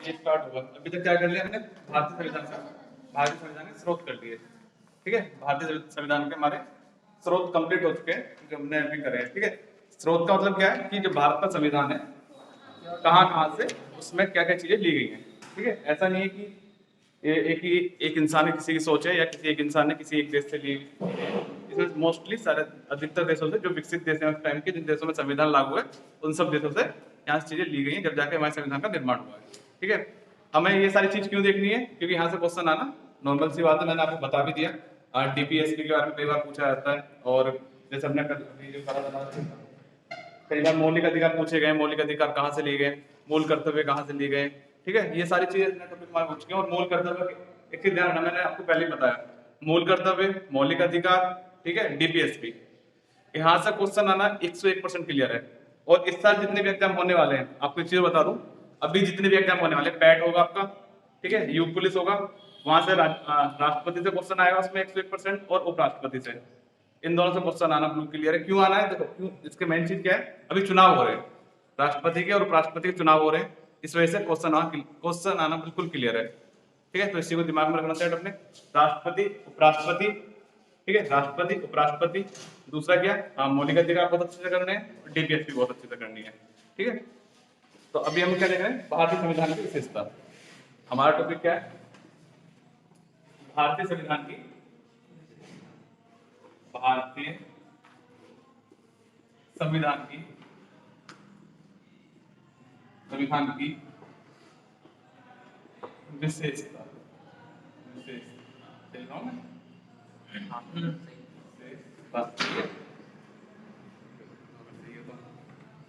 ये स्टार्ट हुआ। अभी तक क्या कर लिया हमने, भारतीय संविधान का, भारतीय संविधान के स्रोत कर लिए। ठीक है, भारतीय संविधान के हमारे स्रोत कंप्लीट हो चुके हैं जो हमने अभी करे हैं। ठीक है, स्रोत का मतलब क्या है कि जो भारत का संविधान है कहाँ कहाँ से उसमें क्या क्या चीजें ली गई हैं। ठीक है, ऐसा नहीं है कि ये एक इंसान की किसी की सोच है या किसी एक इंसान ने किसी एक देश से ली। इसमें मोस्टली सारे अधिकतर देशों से, जो विकसित देश हैं उस टाइम के, जिन देशों में संविधान लागू है, उन सब देशों से यहाँ से चीजें ली गई हैं, जब जाके हमारे संविधान का निर्माण हुआ है। ठीक है, हमें ये सारी चीज क्यों देखनी है, क्योंकि यहाँ से क्वेश्चन आना नॉर्मल सी बात है, मैंने आपको बता भी दिया। डीपीएसपी के बारे में कई बार पूछा जाता है, और जैसे हमने जो करा था, कई बार मौलिक अधिकार पूछे गए, मौलिक अधिकार कहाँ से लिए गए, मूल कर्तव्य कहाँ से लिए गए। ठीक है, ये सारी चीजें टॉपिक में पूछ गए। और मूल कर्तव्य एक चीज ध्यान रखना, मैंने आपको पहले ही बताया, मूल कर्तव्य, मौलिक अधिकार, ठीक है, डीपीएसपी, यहाँ से क्वेश्चन आना 101% क्लियर है। और इस साल जितने भी एग्जाम होने वाले हैं, आपको एक चीज बता दूं, अभी जितने भी एग्जाम होने वाले, पैट होगा आपका, ठीक है, यू पुलिस होगा, वहां से राष्ट्रपति से क्वेश्चन आएगा उसमें 101%, और उपराष्ट्रपति से, इन दोनों से क्वेश्चन आना बिल्कुल क्लियर है। क्यों आना है देखो, क्यों, इसके मेन चीज क्या है, अभी चुनाव हो रहे हैं, राष्ट्रपति के और उपराष्ट्रपति के चुनाव हो रहे हैं, इस वजह से क्वेश्चन आना बिल्कुल क्लियर है। ठीक है, तो इसी को दिमाग में रखना चाहिए अपने, राष्ट्रपति, उपराष्ट्रपति, ठीक है, राष्ट्रपति, उपराष्ट्रपति, दूसरा क्या, हाँ, मौलिक अधिकार बहुत अच्छे से करने हैं, डीपीएसपी बहुत अच्छे से करनी है। ठीक है, तो अभी हम क्या देख रहे हैं, भारतीय संविधान की विशेषता। हमारा टॉपिक क्या है, भारतीय संविधान की, भारतीय संविधान की, संविधान की विशेषता, विशेषता, सही ना? हाँ,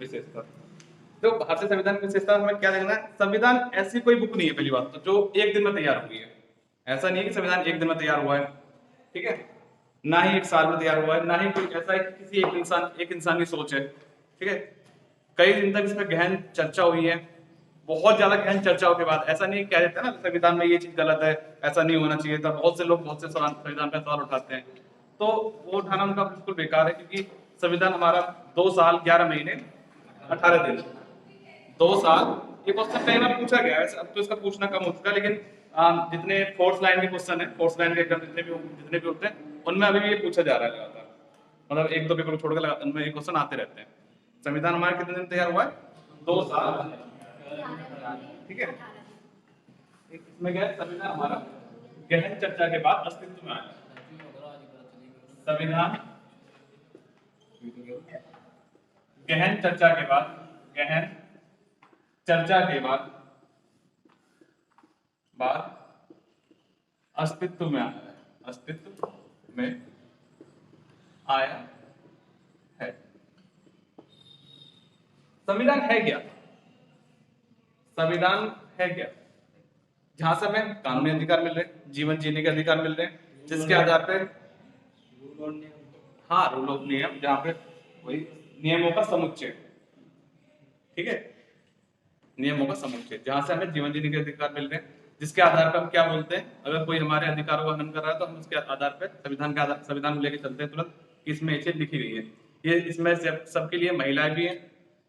विशेषता। तो भारतीय संविधान की विशेषता हमें क्या देखना है, संविधान ऐसी कोई बुक नहीं है पहली बात तो जो एक दिन में तैयार हुई है। ऐसा नहीं है कि संविधान एक दिन में तैयार हुआ है, ठीक है, ना ही एक साल में तैयार हुआ है, ना ही कोई ऐसा है कि किसी एक इंसान की सोच है। ठीक है, कई दिन तक इसमें गहन चर्चा हुई है, बहुत ज्यादा गहन चर्चाओं के बाद, ऐसा नहीं कह देते ना संविधान में ये चीज गलत है, ऐसा नहीं होना चाहिए था, बहुत से लोग बहुत से सवाल संविधान पर सवाल उठाते हैं, तो वो उठाना उनका बिल्कुल बेकार है, क्योंकि संविधान हमारा 2 साल 11 महीने 18 दिन, 2 साल, ये क्वेश्चन कई बार पूछा गया है, अब तो इसका पूछना कम हो चुका है, लेकिन जितने फोर्थ लाइन के क्वेश्चन है, फोर्थ लाइन के एग्जाम जितने भी होते हैं, उनमें अभी भी ये पूछा जा रहा है लगातार, मतलब एक दो पेपर छोड़कर उनमें ये क्वेश्चन आते रहते हैं। संविधान हमारा कितने दिन तैयार हुआ है, 2 साल। ठीक है, इसमें क्या है, संविधान हमारा गहन चर्चा के बाद अस्तित्व में आया। संविधान गहन चर्चा के बाद, गहन चर्चा के बाद अस्तित्व में आया है, अस्तित्व में आया है। संविधान है क्या, संविधान है क्या, जहां से हमें कानूनी अधिकार मिल रहे हैं, जीवन जीने के अधिकार मिल रहे हैं, जिसके आधार पे, हाँ, रूल ऑफ नियम, जहां पे वही नियमों का समुच्चय, ठीक है, नियमों का समुच्चय, जहां से हमें जीवन जीने के अधिकार मिल रहे हैं, जिसके आधार पर हम क्या बोलते हैं, अगर कोई हमारे अधिकारों का हनन कर रहा है तो हम उसके आधार पर संविधान का संविधान को लेकर चलते हैं तुरंत, इसमें ये चीज लिखी गई है। ये इसमें सबके लिए महिलाएं भी हैं,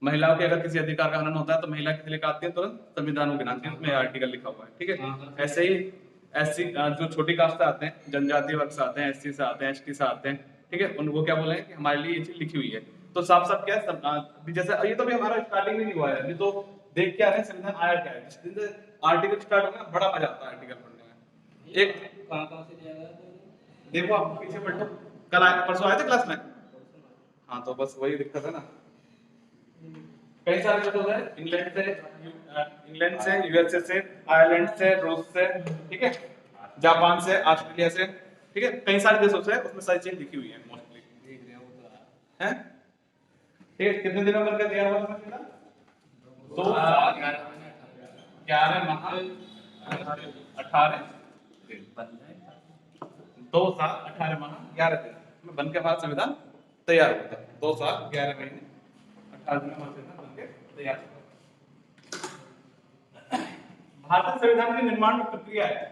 महिलाओं के अगर किसी अधिकार का हनन होता है तो महिला किस लिए आती है, तुरंत संविधान को गिनाती है, उसमें आर्टिकल लिखा हुआ है। ठीक है, ऐसे ही एससी, जो छोटी कास्ट से आते हैं, जनजातीय वर्ग से आते हैं, एससी से आते हैं, एसटी से आते हैं, ठीक है, उनको क्या बोले कि हमारे लिए ये चीज लिखी हुई है। तो साफ साफ क्या है, जैसे ये तो भी हमारा स्टार्टिंग में नहीं हुआ है, अभी तो देख क्या रहे हैं संविधान आया क्या है, जिस दिन से आर्टिकल स्टार्ट होगा बड़ा मजा आता है आर्टिकल पढ़ने में। एक कहाँ से लिया गया था? देखो, आप पीछे पढ़ो, कल आए, परसों आए थे क्लास में, हाँ, तो बस वही दिक्कत है ना, कई सारे लोग हैं, इंग्लैंड से, यूएसए से, आयरलैंड से, रूस से, ठीक है, जापान से, ऑस्ट्रेलिया से, ठीक है, कई सारे देशों से, उसमें सारी चीज लिखी हुई है मोस्टली, हैं, ठीक है, कितने दिनों में बनकर तैयार हुआ था, 2 साल 11 माह 18 दिन, 2 साल 18 माह 11 दिन में बनकर हमारा संविधान तैयार हुआ था, 2 साल 11 महीने 18 दिन में हमारा संविधान बनकर तैयार हुआ। भारतीय संविधान के निर्माण की प्रक्रिया है,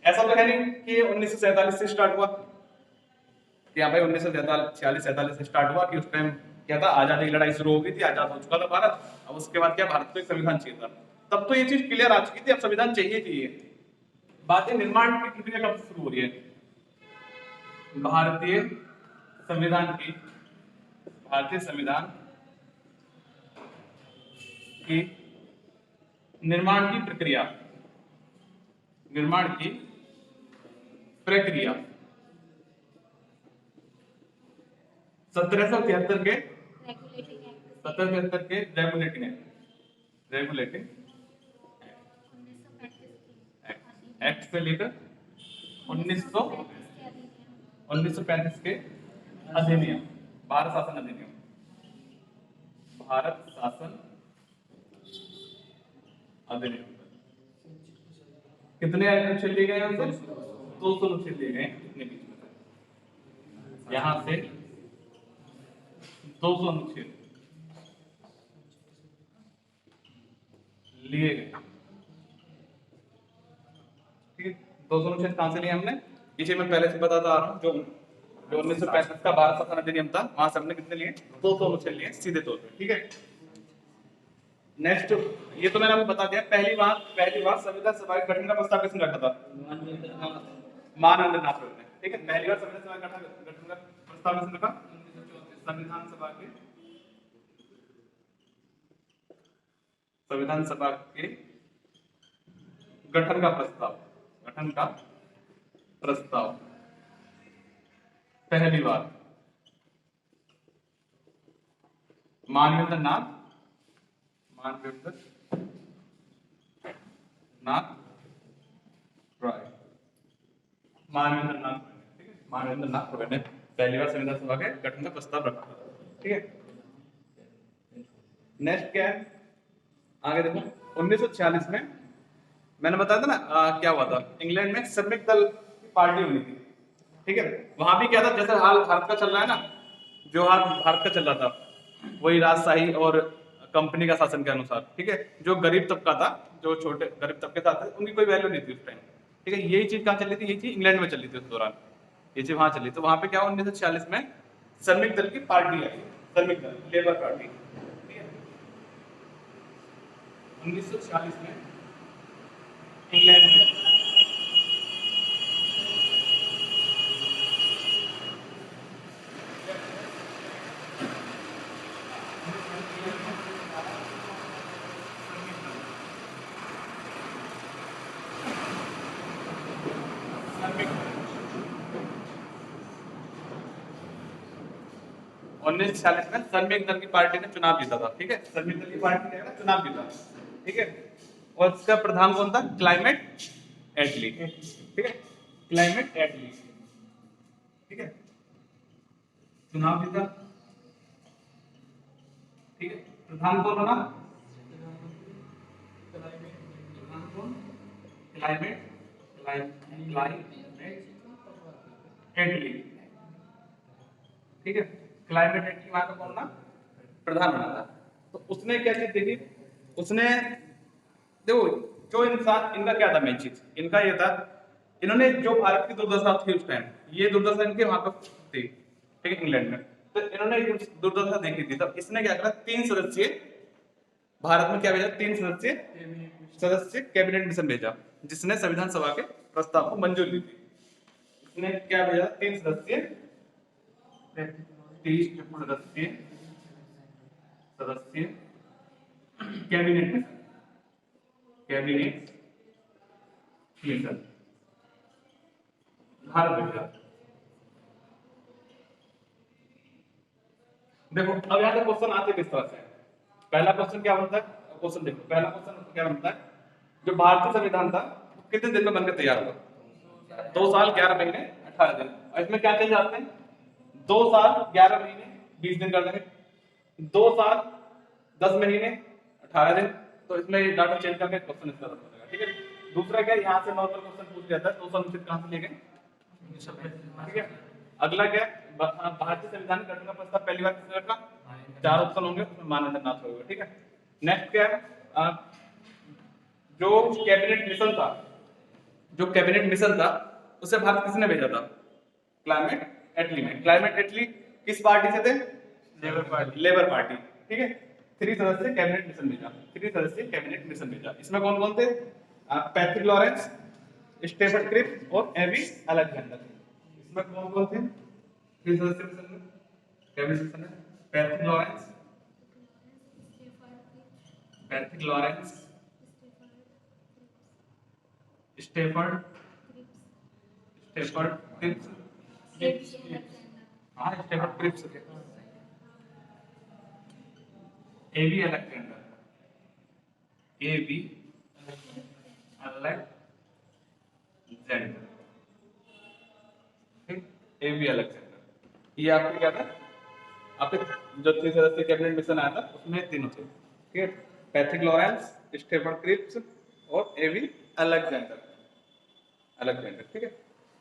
ऐसा तो है नहीं कि 1947 से स्टार्ट हुआ, कि हाँ भाई 1946-47 से स्टार्ट हुआ, कि उस टाइम क्या था, आजादी की लड़ाई शुरू हो गई थी, आजाद हो चुका था भारत, अब उसके बाद क्या, भारत को एक संविधान चाहिए था, तब तो ये चीज क्लियर आ चुकी थी, अब संविधान चाहिए। बात है निर्माण की प्रक्रिया कब शुरू हो रही है? भारतीय संविधान की निर्माण की प्रक्रिया 1773 के रेगुलेटिंग एक्ट से लेकर 1935 के अधिनियम, भारत शासन अधिनियम कितने अनुच्छेद लिए गए? 200 अनुच्छेद लिए गए। कितने बीच में यहां से 200 अनुच्छेद लिए गए। ठीक है, 200 अनुच्छेद कहां से लिए हमने? पीछे मैं पहले से बताता आ रहा हूं, जो 1935 का भारत शासन अधिनियम था, वहां से हमने कितने लिए? 200 अनुच्छेद लिए सीधे तौर पर। ठीक है, नेक्स्ट, ये तो मैंने आपको बता दिया। पहली बार संविधान सभा के गठन का प्रस्ताव किसने रखा था? महानंदनाथ ने। ठीक है, पहली बार संविधान सभा गठन का प्रस्ताव किसने रखा? संविधान सभा के गठन का प्रस्ताव पहली बार मानवेंद्र नाथ रॉय ने पहली बार संविधान सभा के गठन का प्रस्ताव रखा। ठीक है, नेक्स्ट क्या है? आगे देखो, 1946 में मैंने बताया था ना, क्या हुआ था? इंग्लैंड में श्रमिक दल की पार्टी हुई थी। ठीक है, वहां भी क्या था, जैसे हाल भारत का चल रहा है ना, जो हाल भारत का चल रहा था वही राजशाही और कंपनी का शासन के अनुसार। ठीक है, जो गरीब तबका था, जो छोटे गरीब तबके था, उनकी कोई वैल्यू नहीं थी उस टाइम। ठीक है, यही चीज कहाँ चल रही थी? यही चीज इंग्लैंड में चल रही थी उस दौरान, ये चीज वहां चली। तो वहां पे क्या हुआ, 1946 में श्रमिक दल की पार्टी आई, श्रमिक दल, लेबर पार्टी। ठीक है, 1946 में इंग्लैंड में श्रमिक दल की पार्टी ने चुनाव जीता था। ठीक है, श्रमिक दल की पार्टी ने चुनाव जीता। ठीक है, और इसका प्रधान कौन था? क्लाइमेट एटली। ठीक है, क्लाइमेट एटली। ठीक है, चुनाव जीता। ठीक है, प्रधान कौन बना? क्लाइमेट एटली। ठीक है, क्लाइमेट एटली वहां का कौन बना? प्रधान बना था। तो उसने क्या चीज देखी? उसने देखो, जो इंसान, इनका क्या था मेन चीज? इनका ये था, इन्होंने जो भारत की दुर्दशा थी उस टाइम, ये दुर्दशा इनके वहां पर थी। ठीक है, इंग्लैंड में। तो इन्होंने दुर्दशा देखी थी, तब इसने क्या करा? 3 सदस्यीय भारत में क्या भेजा? 3 सदस्य कैबिनेट मिशन भेजा, जिसने संविधान सभा के प्रस्ताव को मंजूरी दी। इसने क्या भेजा? 3 सदस्यीय कैबिनेट मिशन भारत भेजा। देखो, अब यहाँ से क्वेश्चन आते किस तरह से? पहला क्वेश्चन क्या बनता है? क्वेश्चन देखो, पहला क्वेश्चन क्या बनता है? जो भारतीय संविधान था कितने दिन में बनकर तैयार हुआ? 2 साल 11 महीने 18 दिन। और इसमें क्या चेंज आते हैं? 2 साल 11 महीने 20 दिन कर देंगे, 2 साल 10 महीने 18 दिन। तो इसमें ये डाटा चेंज करके क्वेश्चन इस तरह बनेगा। ठीक है, दूसरा क्या, यहाँ से नॉर्मल क्वेश्चन पूछ जाता है, 200 अनुच्छेद कहाँ से लिए गए? ठीक है, अगला क्या, भारतीय संविधान गठन का प्रस्ताव पहली बार किसने रखा? 4 ऑप्शन होंगे, उसमें मानवेंद्र नाथ होगा। ठीक है, नेक्स्ट क्या है, जो कैबिनेट मिशन था उसे भारत किसने भेजा था? क्लाइमेट एटली में। क्लाइमेट एटली किस पार्टी से थे? Labour party. ठीक है, 3 सदस्य कैबिनेट मिशन भेजा, 3 सदस्य कैबिनेट मिशन भेजा। इसमें कौन कौन थे? पैट्रिक लॉरेंस, स्टेफर्ड क्रिप्स और एवी अलेक्जेंडर। इसमें कौन कौन थे 3 सदस्य मिशन में, कैबिनेट मिशन में? Patrick Lawrence, Patrick Lawrence, Stafford Stafford Cripps, हाँ Stafford Cripps, A V Alexander, A V Alexander, ठीक, एवी अलेक्जेंडर। ये आपके क्या था, आपके जो 3 सदस्य कैबिनेट मिशन आया था उसमें तीनों थे, ठीक है, पैट्रिक लॉरेंस, स्टेफर्ड क्रिप्स और एवी अलेक्जेंडर, अलेक्जेंडर, ठीक है।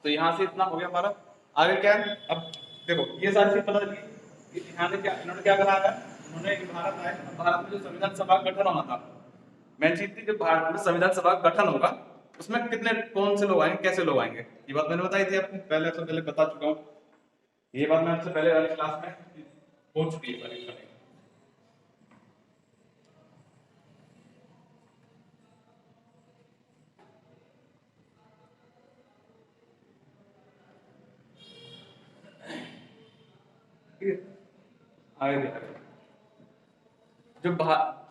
तो यहाँ से इतना हो गया हमारा। आगे क्या है, अब देखो ये सारी चीज पता लगी कि इन्होंने क्या करा है, उन्होंने भारत आए, भारत में जो संविधान सभा का गठन होना था, मेन चीज थी जो भारत में संविधान सभा का गठन होगा उसमें कितने कौन से लोग आएंगे, कैसे लोग आएंगे, ये बात मैंने बताई थी आपको पहले, तो पहले बता चुका हूँ, ये बात मैं आपसे पहले वाली क्लास में हो चुकी है परीक्षा में।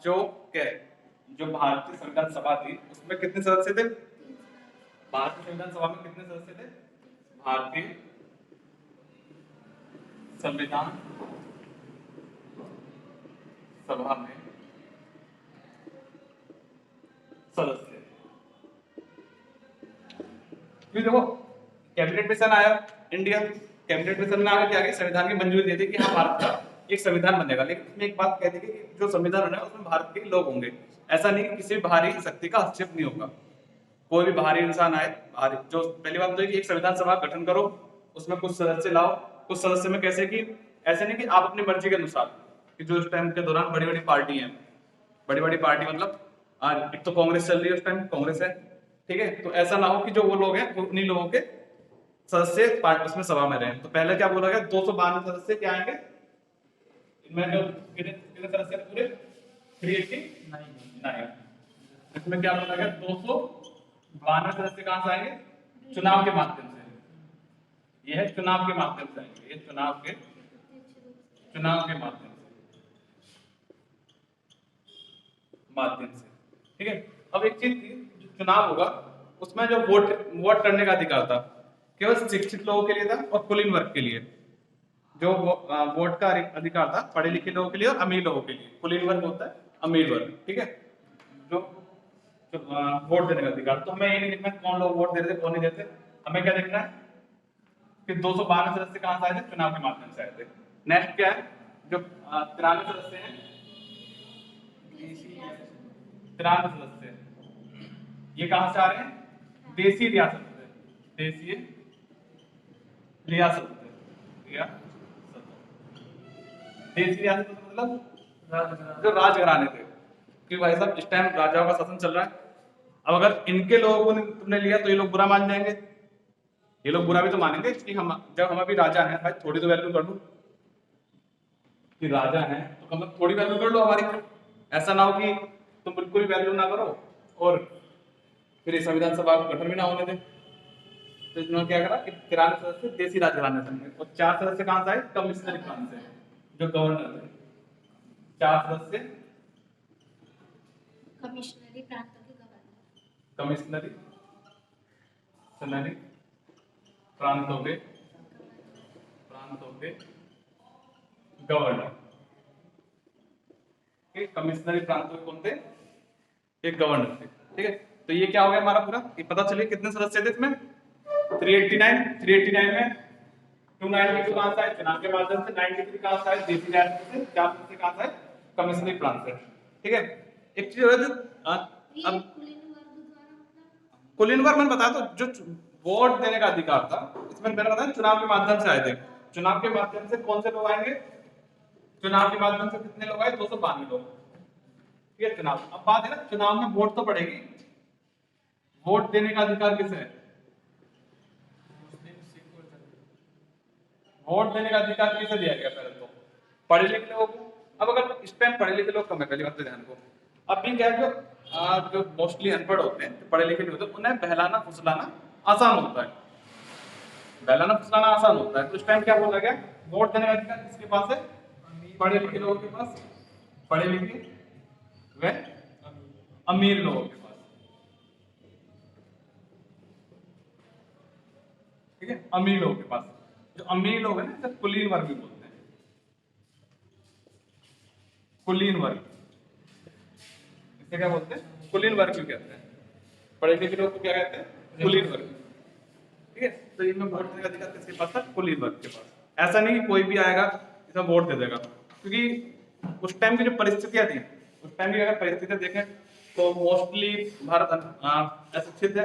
जो क्या है, जो भारतीय संविधान सभा थी उसमें कितने सदस्य थे, भारतीय संविधान सभा में कितने सदस्य थे, भारतीय संविधान सभा में सदस्य, क्योंकि देखो कैबिनेट मिशन आया इंडिया, कैबिनेट मिशन में आगे क्या आगे संविधान की मंजूरी दे दी कि हाँ भारत का एक संविधान बनेगा, लेकिन उसमें एक बात कह दी कि जो संविधान बनेगा उसमें भारत के लोग होंगे, ऐसा नहीं कि किसी भी बाहरी शक्ति का हस्तक्षेप नहीं होगा, कोई भी बाहरी इंसान आए, बाहरी जो पहली बात तो है कि एक संविधान सभा गठन करो, उसमें कुछ सदस्य लाओ, कुछ सदस्य में कैसे कि ऐसे नहीं कि आप अपनी मर्जी के अनुसार, कि जो उस टाइम के दौरान बड़ी बड़ी पार्टी है, बड़ी बड़ी पार्टी मतलब आज एक तो कांग्रेस चल रही है, उस टाइम कांग्रेस है, ठीक है, तो ऐसा ना हो कि जो वो लोग हैं वो उन्हीं लोगों के सदस्य उसमें सभा में रहे। तो पहले क्या बोला गया, 292 सदस्य क्या आएंगे, इनमें जो कितने सदस्य थे पूरे 389, इसमें क्या बोला गया 292 सदस्य कहां से आएंगे, चुनाव के माध्यम से, ये है चुनाव के माध्यम से आएंगे, ये चुनाव के माध्यम से, ठीक है। अब एक चीज थी, जो चुनाव होगा उसमें जो वोट करने का अधिकार था केवल शिक्षित लोगों के लिए था और कुलीन वर्ग के लिए, जो वोट का अधिकार था पढ़े लिखे लोगों के लिए और अमीर लोगों के लिए, कुलीन वर्ग होता है अमीर वर्ग, ठीक है, जो वोट देने का अधिकार। तो हमें ये नहीं देखना कौन लोग वोट दे रहे थे कौन नहीं देते, हमें क्या देखना है कि 292 सदस्य कहां से आए थे, चुनाव के माध्यम से आए थे। नेक्स्ट क्या है, जो 93 सदस्य हैं, 93 सदस्य ये कहां से आ रहे हैं, देसी रियासत से, देसी रियासत से, देसी रियासत मतलब जो राजघराने थे, कि भाई साहब इस टाइम राजाओं का शासन चल रहा है, अब अगर इनके लोगों को तुमने लिया तो ये लोग बुरा मान जाएंगे, ये लोग बुरा भी तो मानेंगे कि हम जब हम अभी राजा हैं भाई थोड़ी तो वैल्यू कर लो, कि राजा हैं तो कम थोड़ी वैल्यू कर लो हमारी, ऐसा ना हो कि तुम बिल्कुल वैल्यू ना करो और फिर इस संविधान सभा को गठन भी ना होने दे। तो इन्होंने क्या करा कि 93 सदस्य देसी राजघराने से और 4 सदस्य कहां से आए, कमिश्नरी प्रांत से, जो गवर्नर थे, 4 सदस्य कमिश्नरी प्रांतों के गवर्नर, कमिश्नरी प्रांतों के गवर्नर, कमिश्नरी प्रांतों के कौन थे, एक गवर्नर थे, ठीक है। तो ये क्या हो गया हमारा पूरा, ये पता चलिए कितने सदस्य थे इसमें 389 में 292 कहां से आए, चुनाव के माध्यम से, 93 कहां से आए, देसी राजनीति से, 4 से कहां से आए, कमिश्नरी प्रांत से, ठीक है। एक चीज है अब कुलीन वर्ग मैंने बताया, तो जो वोट देने का अधिकार था इसमें मैंने बताया चुनाव के माध्यम से आए थे, चुनाव के माध्यम से कौन से लोग आएंगे, चुनाव के माध्यम से कितने लोग आए, 292 लोग, ठीक है। चुनाव, अब बात है ना चुनाव में वोट तो पड़ेगी, वोट देने का अधिकार किसे है, वोट देने का अधिकार किसे दिया गया, पहले तो पढ़े लिखे लोगों को, अब अगर इस टाइम पढ़े लिखे लोग कम है, पहली बात तो ध्यान को। अब भी क्या है, जो मोस्टली अनपढ़ होते हैं, जो पढ़े लिखे नहीं होते, उन्हें बहलाना फुसलाना आसान होता है, बहलाना फुसलाना आसान होता है। तो इस टाइम क्या बोला गया, वोट देने का अधिकार किसके पास है, पढ़े लिखे लोगों के पास, पढ़े लिखे व अमीर लोगों के पास, ठीक है, अमीर लोगों के पास। जो अमीर लोग हैं ना, जब कुलीन वर्ग भी बोलते हैं, कुलीन वर्ग, इसे क्या बोलते हैं, कुलीन वर्ग भी कहते हैं। पढ़े लिखे लोग को क्या कहते हैं, कुलीन वर्ग, ठीक है। तो इनमें वोट देने का अधिकार किसके पास था, कुलीन वर्ग के पास। ऐसा नहीं कि कोई भी आएगा इसमें वोट दे देगा, क्योंकि उस टाइम की जो परिस्थितियां थी, उस टाइम की अगर परिस्थितियां देखें तो मोस्टली भारत अशिक्षित है,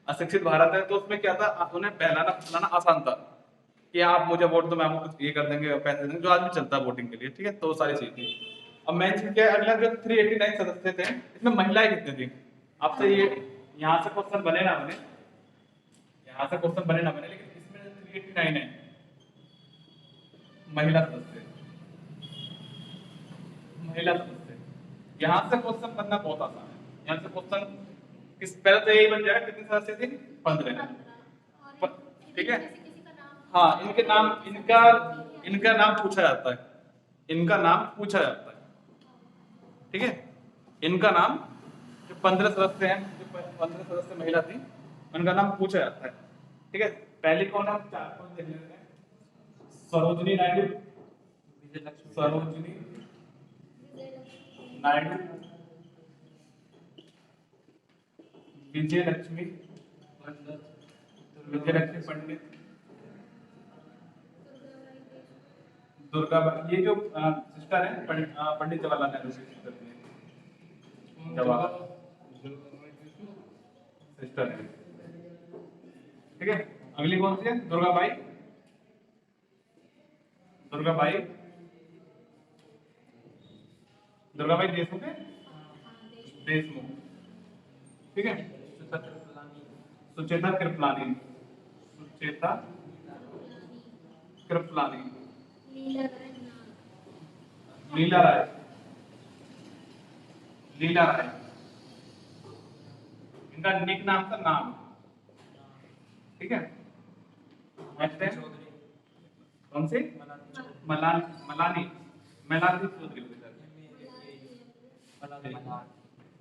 अशिक्षित भारत है। तो उसमें क्या था, उन्हें बहलाना फुसलाना आसान था कि आप मुझे वोट दो, मैं आपको कुछ ये कर देंगे, पैसे देंगे, जो आज भी चलता है वोटिंग के लिए, ठीक है। तो वो सारी चीज थी। अब मेन चीज क्या है, अगला जो 389 सदस्य थे, इसमें महिलाएं कितनी थी, आपसे ये यहाँ से क्वेश्चन बने ना बने, यहाँ से क्वेश्चन बने ना बने, लेकिन इसमें 389 है महिला सदस्य, महिला सदस्य। यहाँ से क्वेश्चन बनना बहुत आसान है, यहाँ से क्वेश्चन किस पहले तो यही बन जाएगा, कितने सदस्य थे, 15, ठीक है। हाँ, इनके नाम, इनका नाम पूछा जाता है, इनका नाम पूछा जाता है, ठीक है। इनका नाम, जो 15 सदस्य हैं, जो 15 सदस्य महिला थी, उनका नाम पूछा जाता है, ठीक है। पहले कौन है, चार कौन देख लेते हैं, सरोजिनी नायडू, सरोजिनी नायडू, विजय लक्ष्मी पंडित, दुर्गाबाई, ये जो सिस्टर है पंडित जवाहरलाल नेहरू की सिस्टर है, सिस्टर है, ठीक है। अगली कौन सी है, दुर्गाबाई, दुर्गाबाई, दुर्गाबाई देशमुख है, देशमुख, ठीक है। सुचेता कृपलानी, सुचेता कृपलानी, लीला राय, लीला राय, इनका निक नाम था, नाम, ठीक है। नेक्स्ट है कौन सी, मलानी, मलानी, मलानी चौधरी,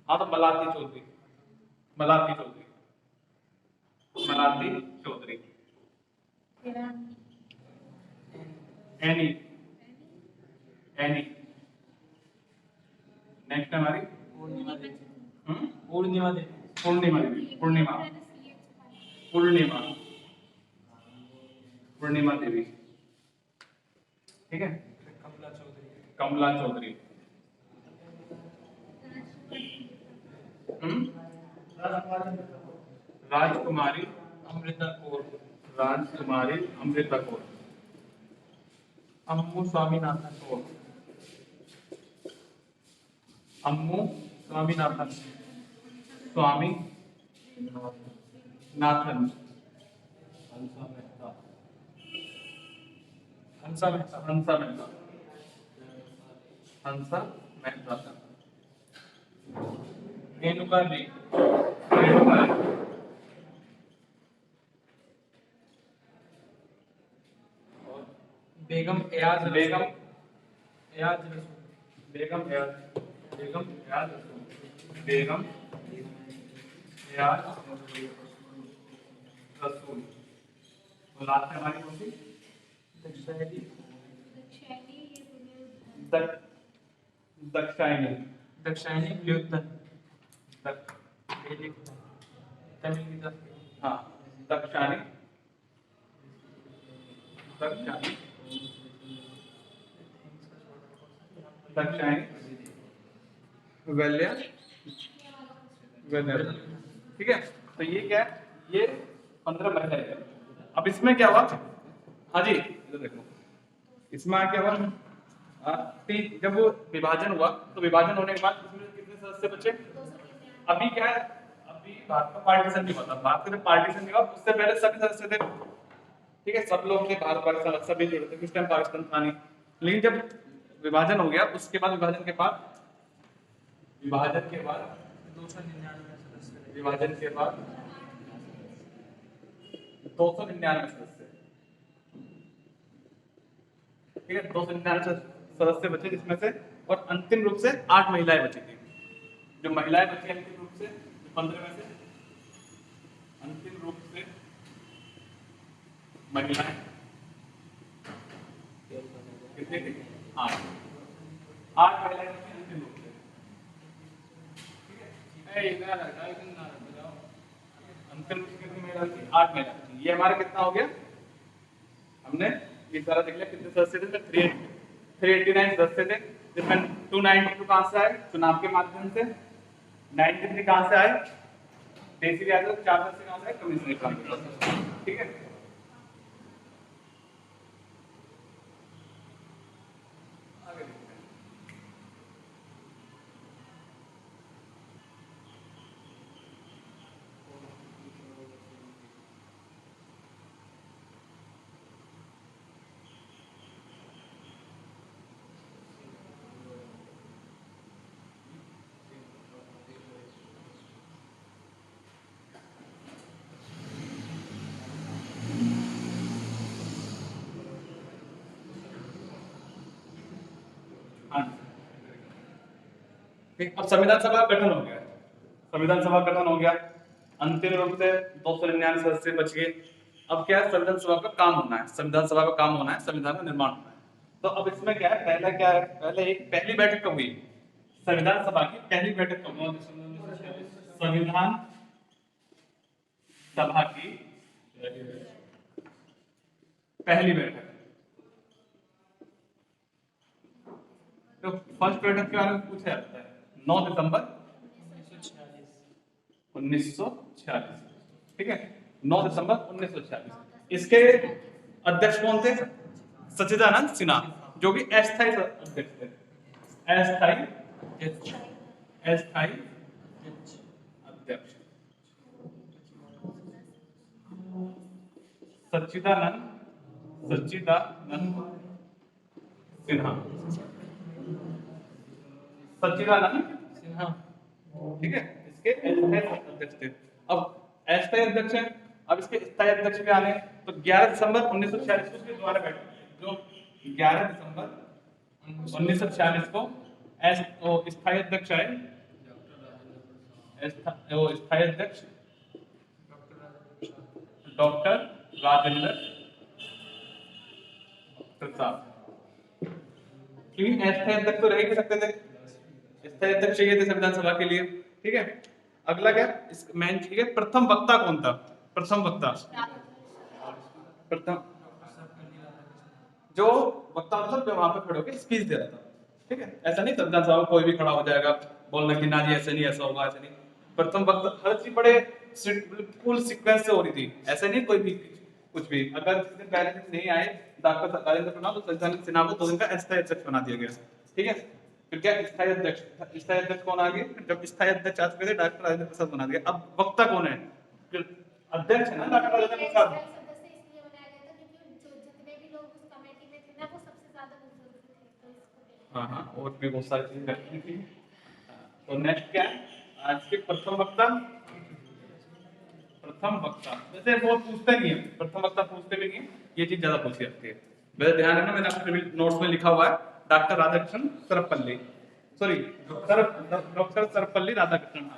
हाँ तो Malati Chaudhary, Malati Chaudhary, Malati Chaudhary, any, any. Next हमारी पूर्णिमा देवी, पूर्णिमा देवी, पूर्णिमा, पूर्णिमा, पूर्णिमा देवी, ठीक है। कमला चौधरी, कमला चौधरी, राजकुमारी अमृता कौर, राजकुमारी अमृता कौर, अम्मू स्वामीनाथन कौर, अम्मू स्वामीनाथन, स्वामी नाथन, हंसा मेहता, हंसा मेहता, हंसा मेहता, हंसा मेहता, रेणुका जी, रेणुका, बेगम एयाज, बेगम एयाज, बेगम एयाज, बेगम एयाज, बेगम एयाज रसूल। तो लास्ट में हमारी कौन सी, दक्षायनी, दक्षायनी, दक्षायनी व्युत्पन्न, तमिल की तरफ, हाँ दक्षायनी, दक्षायनी, दक्षायनी वैल्य, ठीक है। तो ये क्या है, ये 15 महिलाएं है। अब इसमें क्या हुआ, हाँ जी इधर देखो, इसमें क्या हुआ, जब वो विभाजन हुआ, तो विभाजन होने के बाद इसमें कितने सदस्य बचे, अभी क्या है, अभी भारत का पार्टीशन नहीं हुआ था, भारत का जब पार्टीशन नहीं हुआ उससे पहले सभी सदस्य थे, ठीक है, सब लोग थे, भारत पाकिस्तान सभी जुड़े थे, उस टाइम पाकिस्तान था नहीं। लेकिन जब विभाजन हो गया, उसके बाद विभाजन के बाद 299 सदस्य, ठीक है, 299 सदस्य बचे जिसमें से, और अंतिम रूप से 8 महिलाएं बची थी। जो महिलाएं बची अंतिम रूप से 15 में से, अंतिम रूप से महिलाएं कितनी थी? 8 महिलाएं बची अंतिम रूप से, अंतिम रूप से कितनी महिलाएं थी? 8 महिलाएं थी। ये हमारा कितना हो गया? हमने ये सारा देख लिया कितने सदस्य थे? 389 सदस्य थे, जिसमें 292 कहां से आए? चुनाव के माध्यम से। 93 कहां से आए? देसी रियासत। 4 सदस्य कहां से आए? कमीशनरी प्रांत। ठीक है, अब संविधान सभा का गठन हो गया, संविधान सभा का गठन हो गया, अंतिम रूप से 299 सदस्य बच गए। अब क्या है? संविधान सभा का काम होना है, संविधान सभा का काम होना है, संविधान का निर्माण होना है। तो अब इसमें क्या है? पहला क्या है? पहले एक पहली बैठक कब हुई? संविधान सभा की पहली बैठक कब हुई? संविधान सभा की पहली बैठक। तो फर्स्ट बैठक के बारे में पूछा जाता है 9 दिसंबर 1946, ठीक है, 9 दिसंबर 1946। इसके अध्यक्ष कौन थे? सच्चिदानंद सिन्हा, जो कि अस्थायी अध्यक्ष थे। अस्थायी अध्यक्ष सच्चिदानंद सिन्हा, सच्चिदानंद सिन्हा, ठीक है, इसके अस्थायी अध्यक्ष थे। अब अस्थायी अध्यक्ष है, अब इसके स्थायी अध्यक्ष भी आने। तो 11 दिसंबर 1946 को इसके द्वारा बैठक, जो 11 दिसंबर 1946 को स्थायी अध्यक्ष आए, स्थायी अध्यक्ष डॉक्टर राजेंद्र प्रसाद। क्योंकि अस्थायी अध्यक्ष तो रह ही सकते थे, स्थायी अध्यक्ष चाहिए थे संविधान सभा के लिए, ठीक है। अगला क्या इस मेन ठीक है, प्रथम वक्ता कौन था? प्रथम वक्ता, प्रथम जो वक्ता मतलब जो वहां पर खड़े होकर स्पीच दे रहा था, ठीक है। ऐसा नहीं संविधान सभा में कोई भी खड़ा हो जाएगा बोलना कि ना जी ऐसे नहीं, ऐसा होगा, ऐसा नहीं। प्रथम वक्ता हर चीज बड़े फुल सीक्वेंस से हो रही थी, ऐसे नहीं कोई भी कुछ भी। अगर किसी दिन पहले दिन नहीं आए डॉक्टर राजेंद्र प्रसाद तो सच्चिदानंद सिन्हा को 2 दिन का अस्थायी अध्यक्ष बना दिया गया, ठीक है। फिर क्या स्थायी अध्यक्ष, स्थायी अध्यक्ष कौन आ गए? जब स्थायी अध्यक्ष आ चुके थे डॉक्टर राजेंद्र प्रसाद बना दिया। अब वक्ता कौन है? अध्यक्ष है ना डॉक्टर राजेंद्र प्रसाद। हाँ हाँ, और भी बहुत सारी चीजें करनी थी। तो नेक्स्ट क्या है आज के प्रथम वक्ता? प्रथम वक्ता वैसे वो पूछते नहीं है, प्रथम वक्ता पूछते भी नहीं है, ये चीज ज्यादा पूछी जाती है। वैसे ध्यान रखना मैंने अपने नोट्स में लिखा हुआ है doctor Radhakrishnan Sarvepalli, sorry doctor Sarvepalli Radhakrishnan,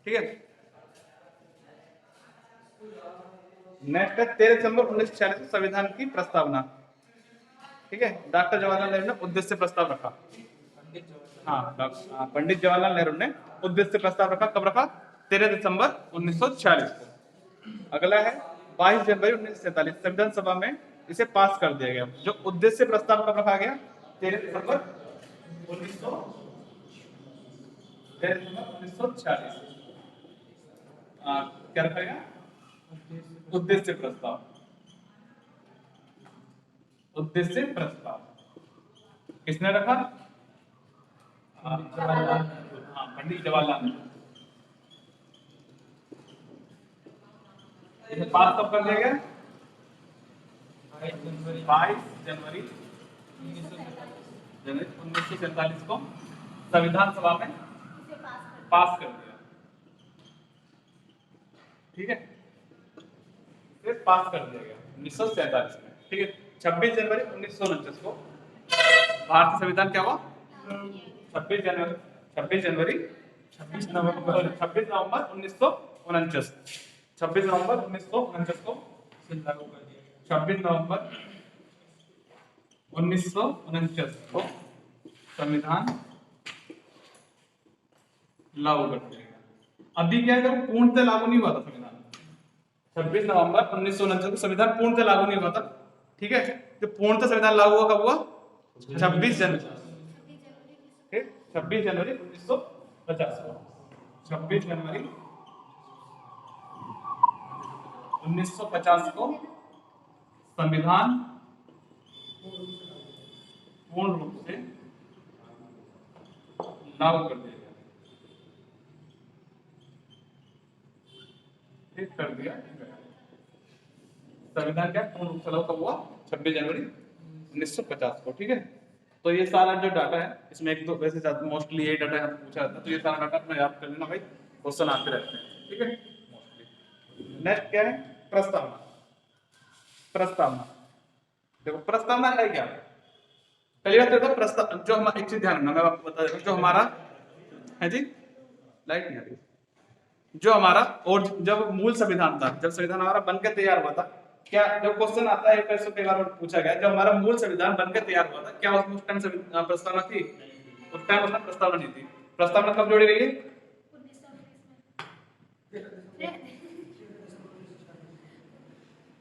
ठीक है। नेक्स्ट है 13 दिसंबर 1946 संविधान की प्रस्तावना, ठीक है। डॉक्टर जवाहरलाल नेहरू ने उद्देश्य प्रस्ताव रखा, हाँ पंडित जवाहरलाल नेहरू ने उद्देश्य प्रस्ताव रखा। कब रखा? 13 दिसंबर 1946 को। अगला है 22 जनवरी 1947 संविधान सभा में इसे पास कर दिया गया। जो उद्देश्य प्रस्ताव कब रखा गया? 13 दिसंबर 1946। क्या रखा गया? उद्देश्य प्रस्ताव, उद्देश्य प्रस्ताव किसने रखा? पंडित जवाहरलाल नेहरू। इसे पास कब कर दिया गया? 22 जनवरी जनवरी 1947 को संविधान सभा में पास कर दिया। ठीक है, इसे पास कर दिया गया 1947 में। ठीक है, 26 जनवरी 1949 को भारतीय संविधान क्या हुआ? 26 जनवरी 26 नवंबर 1949 26 नवंबर 1949 को 26 नवंबर 1949 को संविधान लागू कर दिया गया। अभी क्या है, जब पूर्णतः लागू नहीं हुआ था संविधान, 26 नवंबर 1949 को संविधान पूर्णतः लागू नहीं हुआ था। ठीक है, जो पूर्णतः संविधान लागू हुआ कब हुआ? 26 जनवरी 1950 को 26 जनवरी 1950 को संविधान पूर्ण रूप से लागू कर दिया गया। ठीक कर दिया संविधान क्या पूर्ण रूप से लागू कब हुआ? 26 जनवरी 1950 को। ठीक है, तो ये सारा जो डाटा है इसमें एक दो वैसे मोस्टली ये डाटा पूछा जाता है, तो ये सारा डाटा अपना याद कर लेना भाई, क्वेश्चन आते रहते हैं। ठीक है, नेक्स्ट क्या है? प्रस्तावना। प्रस्तावना देखो, प्रस्तावना है क्या? पहली बात तो प्रस्ताव जो हम एक चीज ध्यान रखना, मैं आपको बता देता हूं, जो हमारा है जी लाइट नहीं आ रही, जो हमारा और जब मूल संविधान था, जब संविधान हमारा बनकर तैयार हुआ था, क्या जो क्वेश्चन आता है कई बार पूछा गया, जब हमारा मूल संविधान बनकर तैयार हुआ था, क्या उसमें उस टाइम प्रस्तावना थी? उस टाइम उसमें प्रस्तावना नहीं थी। प्रस्तावना कब जोड़ी गई है?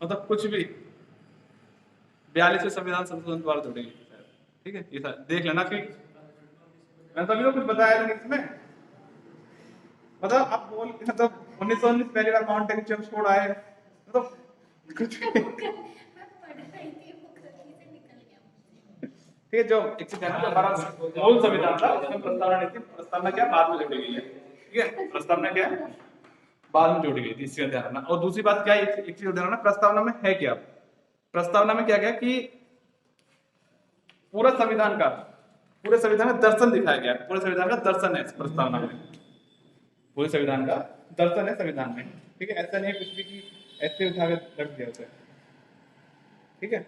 मतलब कुछ भी 42वें संविधान संशोधन द्वारा जोड़ी गई। ठीक है, ये देख लेना कि मैंने तभी तो कुछ बताया था इसमें, मतलब आप बोल मतलब 1919 पहली बार माउंट टेन छोड़ आए, मतलब कुछ ठीक है, जो एक चीज है ना, जो हमारा मूल संविधान था उसमें प्रस्तावना नहीं थी। प्रस्तावना क्या बाद में जोड़ी गई है। ठीक है, प्रस्तावना क्या बाद में जोड़ी गई थी, इसका ध्यान रखना। और दूसरी बात क्या है, एक चीज ध्यान रखना, प्रस्तावना में है क्या? प्रस्तावना में क्या क्या कि पूरा संविधान का, पूरे संविधान का दर्शन दिखाया गया है। पूरे संविधान का दर्शन है प्रस्तावना में, पूरे संविधान का दर्शन है संविधान में। ठीक है, ऐसा नहीं है कुछ भी कि ऐसे उठा के रख दिया उसे। ठीक है,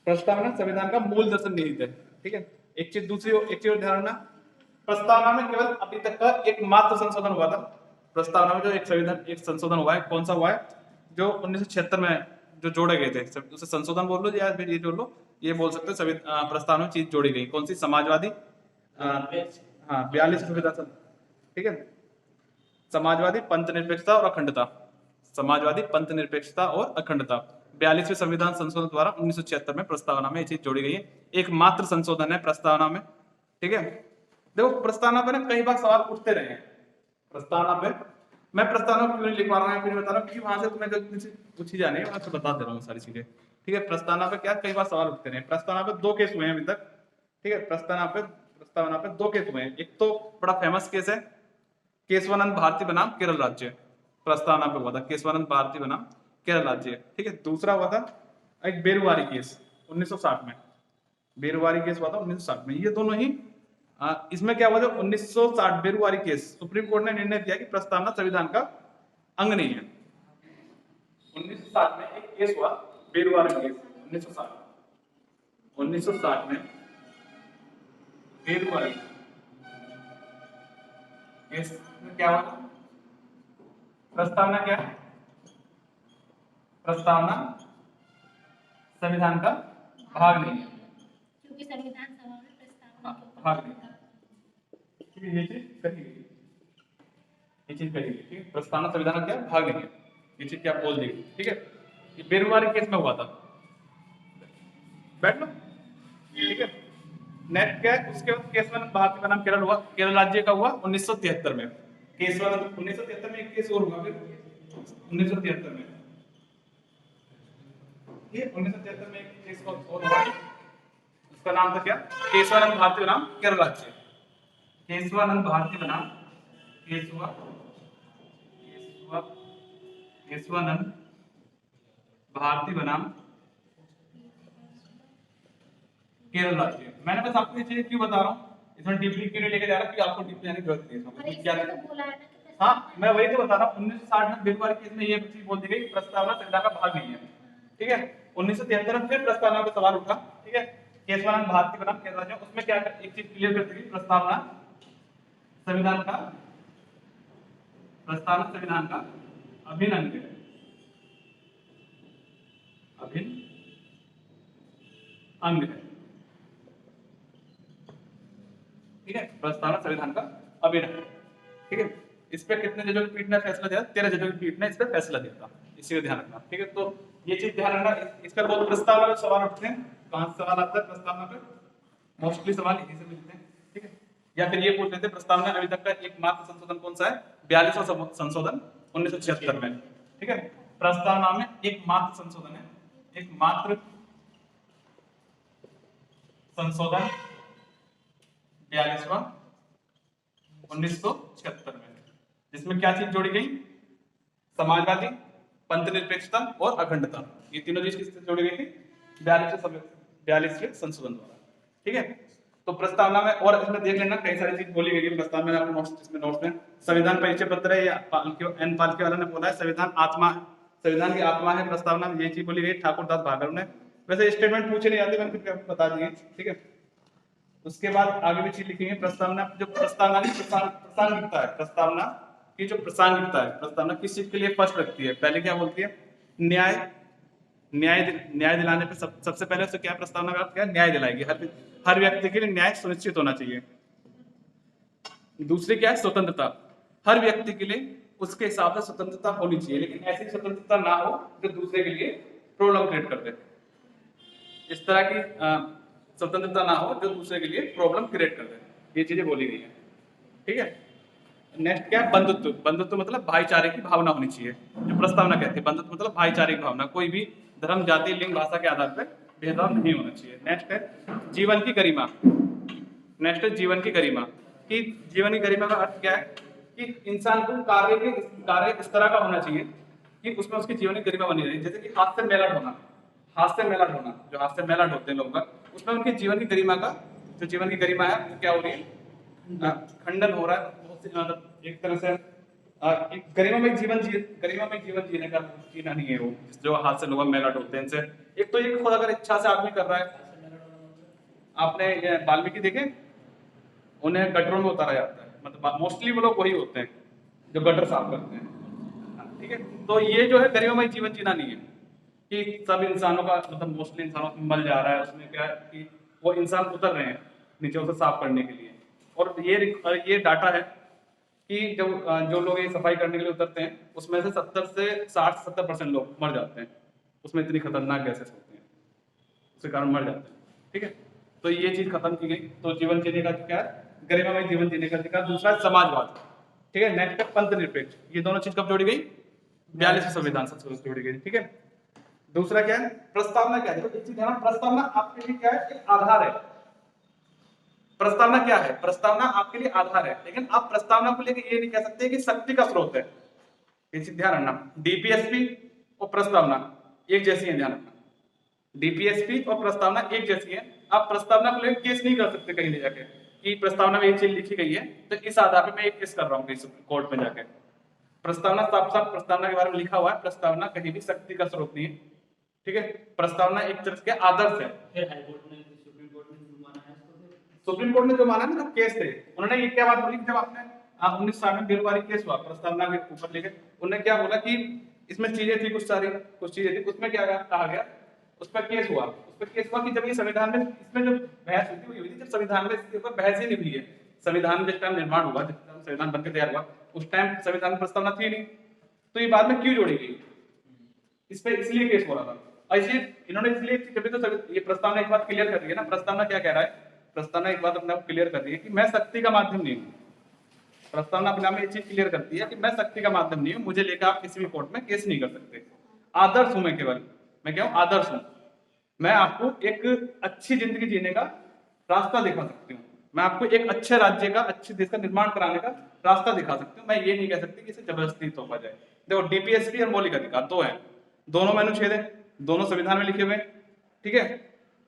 प्रस्तावना संविधान का मूल दर्शन निहित है। ठीक है, एक चीज और ध्यान रखना, प्रस्तावना में केवल अभी तक का एकमात्र संशोधन हुआ था। प्रस्तावना में जो एक संशोधन हुआ है, कौन सा हुआ है? जो 1976 में जो जोड़े गए थे, उसे संशोधन बोल लो या फिर ये जोड़ लो, ये बोल सकते हो। प्रस्तावना में चीज जोड़ी गई कौन सी? समाजवादी, हाँ 42 संविधान। ठीक है, समाजवादी, पंथ निरपेक्षता और अखंडता। समाजवादी, पंथ निरपेक्षता और अखंडता 42वें संविधान संशोधन द्वारा 1976 में प्रस्तावना में ये चीज जोड़ी गई है। एकमात्र संशोधन है प्रस्तावना में। ठीक है, देखो प्रस्तावना पे ना कई बार सवाल उठते रहे हैं। प्रस्तावना पे मैं प्रस्तावना क्यों नहीं लिख पा रहा हूँ, क्यों नहीं बता रहा हूँ, क्योंकि वहां से तुम्हें जो पूछी जानी है मैं तो बता दे रहा हूँ सारी चीजें। ठीक है, प्रस्तावना पे क्या कई बार सवाल उठते रहे। प्रस्तावना पे 2 केस हुए हैं अभी तक। ठीक है, प्रस्तावना पे 2 केस हुए हैं। एक तो बड़ा फेमस केस है केशवानंद भारती बनाम केरल राज्य, प्रस्तावना पे हुआ था केशवानंद भारती बनाम केरल राज्य। ठीक है, दूसरा हुआ था एक बेरुवारी केस 1960 में। बेरुवारी केस हुआ था 1960 में। ये दोनों ही इसमें क्या हुआ था 1960 बेरुवारी केस, सुप्रीम कोर्ट ने निर्णय दिया कि प्रस्तावना संविधान का अंग नहीं है। 1960 में एक केस हुआ बेरुवारी केस 1960 में बेरुवारी केस में क्या हुआ था? प्रस्तावना क्या है? प्रस्तावना संविधान का भाग नहीं है, क्योंकि संविधान सभा में प्रस्तावना भाग नहीं है। ये चीज कही गई, ये चीज कही गई। ठीक है, प्रस्तावना संविधान का क्या भाग नहीं है, ये चीज क्या बोल दी। ठीक है, ये बेरुवारी केस में हुआ था। बैठ लो। ठीक है, नेक्स्ट क्या है? उसके बाद केशवानंद भारती बनाम केरल हुआ, केरल राज्य का हुआ 1973 में। केशवानंद 1973 में एक केस और हुआ, फिर 1973 में ये 1973 में एक केस और हुआ, उसका नाम था क्या? केशवानंद भारती बनाम केरल राज्य। केशवानंद भारती बनाम केशवानंद भारती बनाम केरल राज्य। मैंने बस आपको ये चीज क्यों बता रहा हूँ, इसमें डीपली क्यों नहीं लेके जा रहा कि आपको डीपली जाने की जरूरत नहीं है और इसमें क्या। इसमें तो बोला है ना कि हाँ प्रस्तावना मैं वही तो बता रहा हूँ, 1960 में बेलवारी केस में ये चीज बोल दी गई प्रस्तावना संविधान का भाग नहीं है, ठीक है। 1973 में फिर प्रस्तावना का सवाल उठा, ठीक है, केस बनाम भारतीय बनाम केरल राज्य, उसमें क्या एक चीज क्लियर कर दी गई, प्रस्तावना संविधान का अभिन्न अंग है, अभिन्न अंग है, ठीक है। प्रस्तावना संविधान का अभिन्न अंग, ठीक है। इस पे कितने जजों की पीठ ने फैसला दिया? 13 जजों की पीठ ने इस पे फैसला दिया था, इसी को ध्यान रखना, ठीक है। तो ये चीज ध्यान रखना, इस पर बहुत प्रस्तावना पे सवाल उठते हैं, कहां से सवाल आता है प्रस्तावना पे? मोस्टली सवाल यहीं से मिलते हैं, ठीक है। या फिर ये पूछ लेते हैं प्रस्तावना अभी तक का एकमात्र संशोधन कौन सा है? 42वां संशोधन 1976 में, ठीक है। प्रस्तावना में एकमात्र संशोधन है, एकमात्र संशोधन 42वां 1976 में, जिसमें क्या चीज जोड़ी गई? समाजवादी, पंथनिरपेक्षता और अखंडता, ये तीनों चीज किससे जोड़ी गई थी? 42वें संशोधन द्वारा, ठीक है। तो प्रस्तावना में और इसमें देख लेना कई सारी चीज बोली गई है प्रस्तावना में, आपको नोट्स इसमें नोट्स में संविधान परिचय पत्र है, या एन पालके वाला ने बोला है संविधान आत्मा, संविधान की आत्मा है प्रस्तावना में, ये चीज बोली गई ठाकुर दास भागवत ने। वैसे स्टेटमेंट पूछे नहीं जाते, मैंने फिर आपको बता दिए, ठीक है। उसके बाद आगे भी चीज लिखी है प्रस्तावना, जो प्रस्तावना की प्रासंगिकता है, प्रस्तावना की जो प्रासंगिकता है, प्रस्तावना किस चीज के लिए फर्स्ट रखती है? पहले क्या बोलती है? न्याय, न्याय दिलाने पे सबसे पहले उससे क्या प्रस्तावना का क्या न्याय दिलाएगी, हर व्यक्ति के लिए न्याय सुनिश्चित होना चाहिए। दूसरी क्या है? स्वतंत्रता, हर व्यक्ति के लिए उसके हिसाब से स्वतंत्रता होनी चाहिए, लेकिन ऐसी स्वतंत्रता ना हो जो दूसरे के लिए प्रॉब्लम क्रिएट कर दे, इस तरह की स्वतंत्रता ना हो जो दूसरे के लिए प्रॉब्लम क्रिएट कर दे, ये चीजें बोली गई है, ठीक है। नेक्स्ट क्या है? बंधुत्व, बंधुत्व मतलब भाईचारे की भावना होनी चाहिए, जो प्रस्तावना कहती है बंधुत्व मतलब भाईचारे की भावना, कोई भी धर्म जाति लिंग भाषा के आधार पर भेदभाव नहीं होना चाहिए। नेक्स्ट है जीवन की गरिमा, नेक्स्ट है जीवन की गरिमा, कि जीवन की गरिमा का अर्थ क्या है? कि इंसान को कार्य इस तरह का होना चाहिए कि उसमें उसकी जीवन की गरिमा बनी रहे, जैसे कि हाथ से मेला ढोना, हाथ से मेला ढोना, जो हाथ से मेला ढोते हैं लोग का, उसमें उनके जीवन की गरिमा का, जो जीवन की गरिमा है वो क्या हो रही है? खंडन हो रहा है, बहुत से मतलब एक तरह से एक गरिमामय जीवन जीने का जीना नहीं है वो, जो हाथ से लोग मेला ढोते हैं इनसे। एक तो ये खुद अगर इच्छा से आदमी कर रहा है, आपने वाल्मीकि देखे, उन्हें गटरों में उतारा जाता है, मतलब मोस्टली वो लोग वही होते हैं जो गटर साफ करते हैं, ठीक है। तो ये जो है गरिमामय जीवन जीना नहीं है कि सब इंसानों का मतलब मोस्टली इंसानों में मल जा रहा है, उसमें क्या है कि वो इंसान उतर रहे हैं नीचे उसे साफ करने के लिए, और ये डाटा है कि जब जो लोग ये सफाई करने के लिए उतरते हैं उसमें से 70 से 60-70% लोग मर जाते हैं, उसमें इतनी खतरनाक गैसेस होती हैं, उसके कारण मर जाते हैं, ठीक है। तो ये चीज खत्म की गई, तो जीवन जीने का क्या है? गरिमामय जीवन जीने का अधिकार। दूसरा समाजवाद, ठीक है। नेक्स्ट है पंथ निरपेक्ष, ये दोनों चीज कब जोड़ी गई? 42वें संविधान से जोड़ी गई, ठीक है। दूसरा क्या है? प्रस्तावना क्या है? देखो एक चीज ध्यान, प्रस्तावना आपके लिए क्या है? एक आधार है। प्रस्तावना क्या है? प्रस्तावना आपके लिए आधार है, लेकिन आप प्रस्तावना को लेकर ये नहीं कह सकते कि शक्ति का स्रोत है, ये चीज ध्यान रखना। डीपीएसपी और प्रस्तावना एक जैसी है, ध्यान रखना, डीपीएसपी और प्रस्तावना एक जैसी है। आप प्रस्तावना को लेकर केस नहीं कर सकते कहीं ले जाके कि प्रस्तावना में ये चीज लिखी गई है तो इस आधार पर मैं एक केस कर रहा हूँ कोर्ट में जाके। प्रस्तावना साफ साफ प्रस्तावना के बारे में लिखा हुआ है, प्रस्तावना कहीं भी शक्ति का स्रोत नहीं है, ठीक है। प्रस्तावना एक तरह के आदर्श है। सुप्रीम कोर्ट ने जो माना ना, जब केस थे, उन्होंने ये क्या बात बोली कि जब आपने 1960 में बेलवारी केस हुआ प्रस्तावना के ऊपर लेके, उन्होंने क्या बोला कि इसमें चीजें थी, कुछ चीजें थी, उसमें क्या कहा गया, उस पर केस हुआ कि जब ये संविधान में इसमें जो बहस हुई थी, जब संविधान में इसके ऊपर बहस ही नहीं हुई है, संविधान जिस टाइम निर्माण हुआ, जिस टाइम संविधान बनकर तैयार हुआ, उस टाइम संविधान में प्रस्तावना थी नहीं, तो ये बाद में क्यों जोड़ी गई? इस पे इसलिए केस हो रहा था, और इसलिए इन्होंने इसलिए तो ये प्रस्तावना एक बात क्लियर कर रही है ना, प्रस्तावना क्या कह रहा है? प्रस्तावना एक बात अपने आप क्लियर कर रही है कि मैं शक्ति का माध्यम नहीं हूँ। प्रस्तावना अपने आप में एक चीज क्लियर करती है कि मैं शक्ति का माध्यम नहीं हूँ, मुझे लेकर आप किसी भी कोर्ट में केस नहीं कर सकते। आदर्श हूं मैं, केवल मैं क्या हूँ? आदर्श हूं। मैं आपको एक अच्छी जिंदगी जीने का रास्ता दिखा सकती हूँ, मैं आपको एक अच्छे राज्य का, अच्छे देश का निर्माण कराने का रास्ता दिखा सकती हूँ। मैं ये नहीं कह सकती कि इसे जबरदस्ती तोड़ा जाए। देखो डीपीएसपी और मौलिक अधिकार दो हैं, दोनों में अनुच्छेद है, दोनों संविधान में लिखे हुए, ठीक है।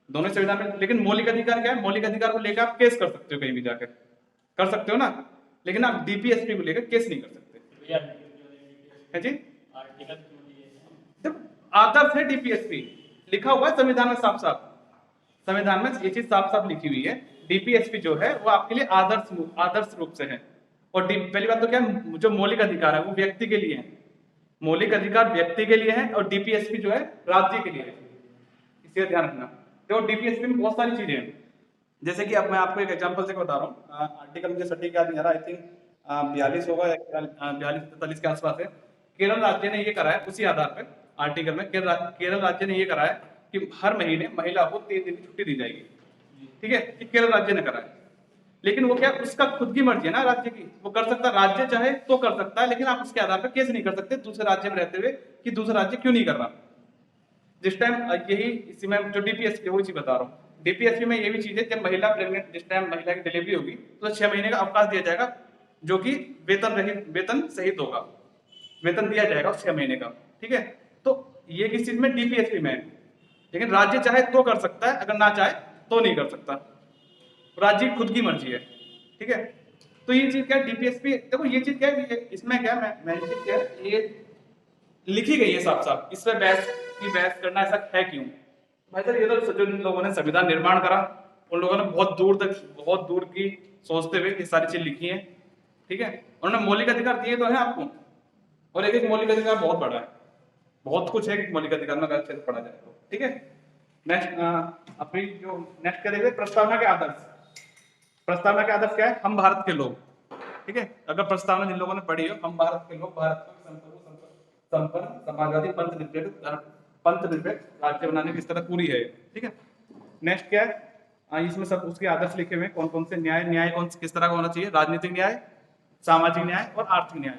दोनों संविधान में, लेकिन मौलिक अधिकार क्या है? मौलिक अधिकार को लेकर आप केस कर सकते हो, कहीं भी जाकर कर सकते हो ना, लेकिन आप डीपीएसपी को लेकर केस नहीं कर सकते। है जी, जब आदर्श है डीपीएसपी लिखा हुआ है संविधान में, साफ साफ संविधान में ये चीज साफ साफ लिखी हुई है। डीपीएसपी जो है वो आपके लिए आदर्श रूप से है। और पहली बात तो क्या है, जो मौलिक अधिकार है वो व्यक्ति के लिए है, मौलिक अधिकार व्यक्ति के लिए है, और डीपीएसपी जो है राज्य के लिए है, इसे ध्यान रखना। तो डीपीएसपी में बहुत सारी चीजें हैं, जैसे कि अब मैं आपको एक एग्जांपल से बता रहा हूँ। आर्टिकल मुझे सटीक याद नहीं आ रहा, आई थिंक 42 होगा या 42-43 के आसपास है। केरल राज्य ने ये करा है, उसी आधार पर आर्टिकल में केरल राज्य ने ये करा है कि हर महीने महिला को 3 दिन की छुट्टी दी जाएगी। ठीक है, कि केरल राज्य ने करा है, लेकिन वो क्या, उसका खुद की मर्जी है ना राज्य की, वो कर सकता है, राज्य चाहे तो कर सकता है, लेकिन आप उसके आधार पर केस नहीं कर सकते दूसरे राज्य में रहते हुए कि दूसरा राज्य क्यों नहीं कर रहा। जिस टाइम यही इसी में जो डीपीएसपी वही चीज बता रहा हूँ, डीपीएसपी में ये भी चीज है, जब महिला प्रेग्नेंट, जिस टाइम महिला की डिलीवरी होगी तो 6 महीने का अवकाश दिया जाएगा, जो कि वेतन सहित होगा, वेतन दिया जाएगा 6 महीने का। ठीक है, तो ये किस चीज में, डीपीएसपी में है। लेकिन राज्य चाहे तो कर सकता है, अगर ना चाहे तो नहीं कर सकता, राज्य की खुद की मर्जी है। ठीक है, तो ये चीज क्या है, डीपीएसपी देखो ये चीज क्या है, इसमें क्या मैं क्या है, ये लिखी गई है साफ साफ, इस पर बहस करना ऐसा है क्यों भाई साहब? ये तो जो लोगों ने संविधान निर्माण करा उन लोगों ने बहुत दूर की सोचते हुए ये सारी चीज लिखी है। ठीक है, उन्होंने मौलिक अधिकार दिए तो है आपको, और एक मौलिक अधिकार बहुत बड़ा है, बहुत कुछ है मौलिक अधिकार में अगर अच्छे से पढ़ा जाए तो। ठीक है, नेक्स्ट अपनी जो नेक्स्ट क्या देखते हैं, प्रस्तावना के आदर्श। प्रस्तावना के आदर्श क्या है, हम भारत के लोग। ठीक है, अगर प्रस्तावना जिन लोगों ने पढ़ी हो, हम भारत के लोग, भारत को संपन्न समाजवादी पंथ निरपेक्ष राज्य बनाने की इस तरह पूरी है। ठीक है, नेक्स्ट क्या है, इसमें सब उसके आदर्श लिखे हुए हैं, कौन कौन से न्याय किस तरह का होना चाहिए, राजनीतिक न्याय, सामाजिक न्याय और आर्थिक न्याय।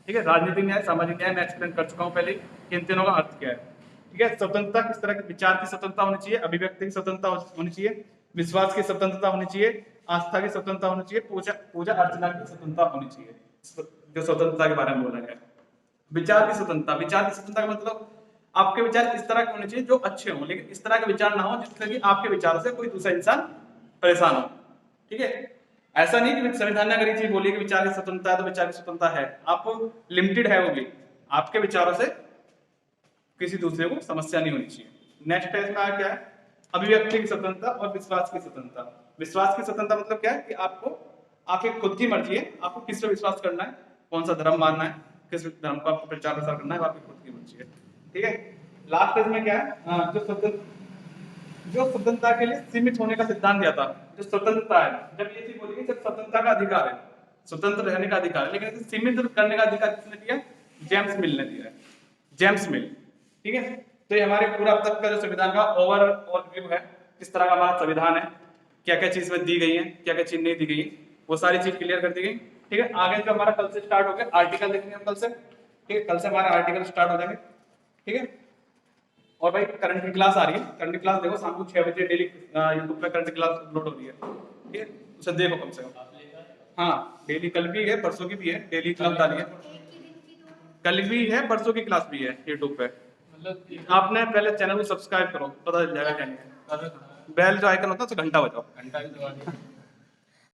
ठीक है, राजनीतिक न्याय, सामाजिक न्याय मैं एक्सप्लेन कर चुका हूँ पहले, इन तीनों का अर्थ क्या है। ठीक है, स्वतंत्रता किस तरह के, विचार की स्वतंत्रता होनी चाहिए, अभिव्यक्ति की स्वतंत्रता होनी चाहिए, विश्वास की स्वतंत्रता होनी चाहिए, आस्था की स्वतंत्रता होनी चाहिए, पूजा अर्चना की स्वतंत्रता होनी चाहिए, जो स्वतंत्रता के बारे में बोला गया। विचार की स्वतंत्रता का मतलब आपके विचार इस तरह के होने चाहिए जो अच्छे हों, लेकिन इस तरह के विचार ना हो जिससे कि आपके विचारों से कोई दूसरा इंसान परेशान हो। ठीक है, ऐसा नहीं कि संविधान ने अगर ये चीज बोली कि विचार की स्वतंत्रता है तो विचार की स्वतंत्रता है, आप लिमिटेड है वो भी, आपके विचारों से किसी दूसरे को समस्या नहीं होनी चाहिए। नेक्स्ट है इसमें क्या है, अभिव्यक्ति की स्वतंत्रता और विश्वास की स्वतंत्रता। विश्वास की स्वतंत्रता मतलब क्या है कि आपको आपकी खुद की मर्जी है, आपको किस पर विश्वास करना है, कौन सा धर्म मानना है, किस धर्म का आपको प्रचार प्रसार करना है, आपकी खुद की मर्जी है। ठीक है, लास्ट इसमें क्या है, जो स्वतंत्रता के लिए सीमित होने का सिद्धांत दिया था, जो स्वतंत्रता है, जब ये चीज बोली जब स्वतंत्रता का अधिकार है, स्वतंत्र रहने का अधिकार है, लेकिन इसे सीमित करने का अधिकार किसने दिया, जेम्स मिल ने दिया है, जेम्स मिल। ठीक है, तो ये हमारे पूरा अब तक का जो संविधान का ओवरव्यू है, किस तरह का हमारा संविधान है, क्या क्या चीज में दी गई है, क्या क्या चीज नहीं दी गई, वो सारी चीज क्लियर कर दी गई। ठीक है, आगे जो हमारा कल से स्टार्ट हो गया, आर्टिकल देखेंगे हम कल से। ठीक है, कल से हमारा आर्टिकल स्टार्ट हो जाएंगे। ठीक है, और भाई करंट की क्लास आ रही है, करंट की क्लास देखो शाम को 6 बजे डेली यूट्यूब पे करंट क्लास अपलोड हो रही है। ठीक है, उसे देखो कम से कम। हाँ, डेली कल भी है, परसों की भी है, डेली क्लास डाली है, कल भी है, परसों की क्लास भी है यूट्यूब पे। मतलब आपने पहले चैनल को सब्सक्राइब करो, पता चल जाएगा क्या नहीं है। बेल जो आइकन होता है उसे घंटा बजाओ, घंटा भी दबा दिया।